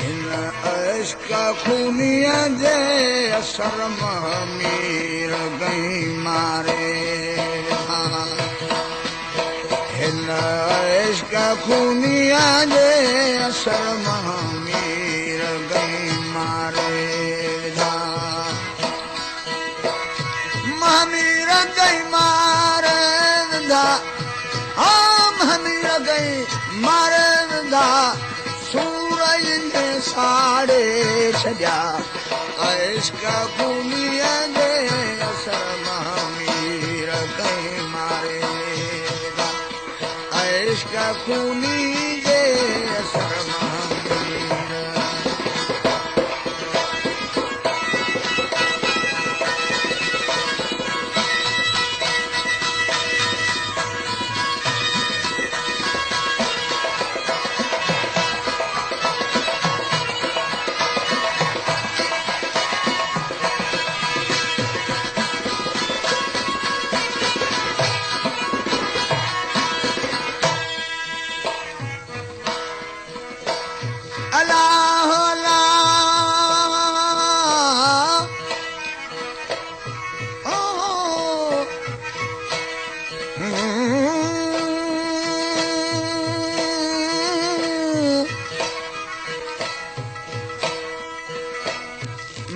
इन इश्क खूनिया जे असर मीर गई मारे इन इश्क खूनिया जे असर मीर गई मारे महामीर गई मारे विधा महामीर गई मारे विधा सूरज ने साड़े छजा इश्क खूनिया जे असर महामीर गई मारे इश्क खूनी जे असर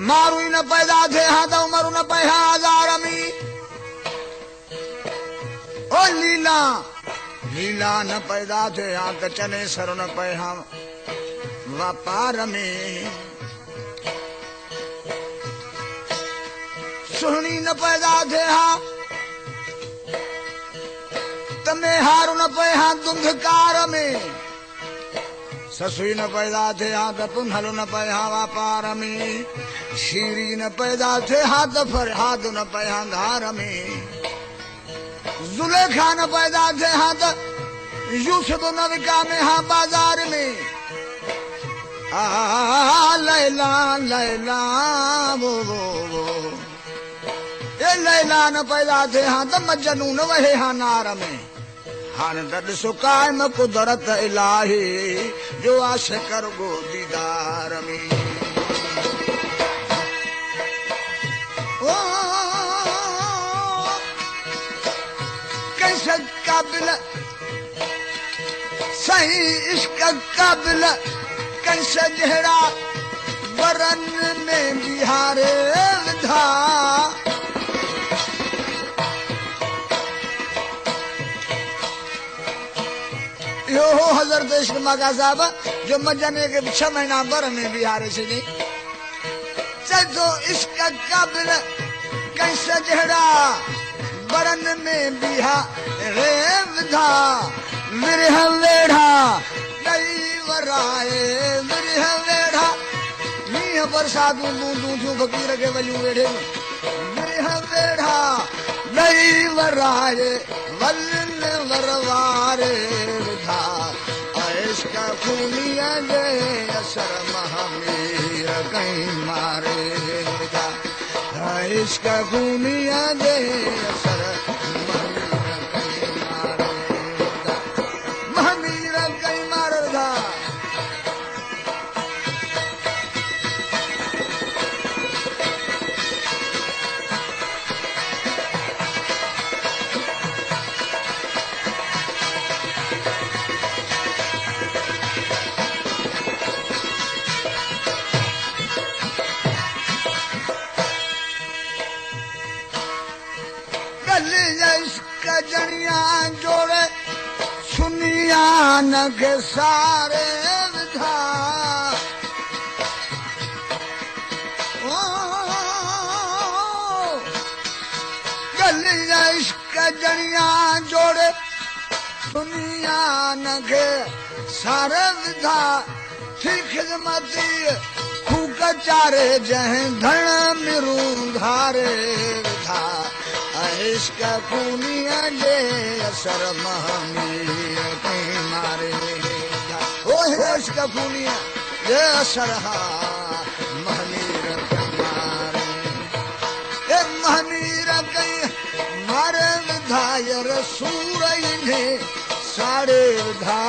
मारू न पैदा थे हाँ तो मरू न पैहा हजार में ओ लीला लीला न पैदा थे हाँ तो चने सर न पैहा व्यापार में सुहनी न पैदा थे हाँ तमे हारू न पैहा दुंधकार में ससुई न पैदा थे हाँ तो पुनहलो न पैहा व्यापार में शीरी न पैदा थे हाथ फरहाद न पैहा धार में जुलेखा न पैदा थे हाथ यूसुफ न विका में हाँ बाजार में लैला लैला वो ये लैला न पैदा थे हाँ तो मजनू न वहे हाँ नार में हान दद सुकाय में कुदरत इलाही जो आशिकर गो दीदार में कैसे काबिल सही इश्क काबिल कैसे जहरा वरन में बिहारे विधा यो हो हजरत इश्क मगा साहब जो मजने के 6 महीना बर में बिहारे से नहीं चलो इश्क काबिल कैसे जहरा बरन में बिहा रे विधा मिरह वेढ़ा नई वराए मिरह वेढ़ा मीह बरसातू बूंदू थू फकीर के वलू वेढ़े मिरह वेढ़ा नई वराए वलन वरवारे विधा इश्क खूनिया जे असर महामीर कहीं मारे विधा इश्क खूनिया जे असर महामीर कहीं मारे विधा जनिया जोड़े सुनिया न के सारे विधा गलिया इश्क जनिया जोड़े सुनिया न के सारे विधा थी खिदमती खूक चारे जह धन मिरू धारे विधा इश्क खूनिया जे असर महामीर कहीं मारे ओ इश्क खूनिया जे असर महामीर कहीं मारे ए महामीर कहीं मारे विधायर सूरज ने साड़े विधा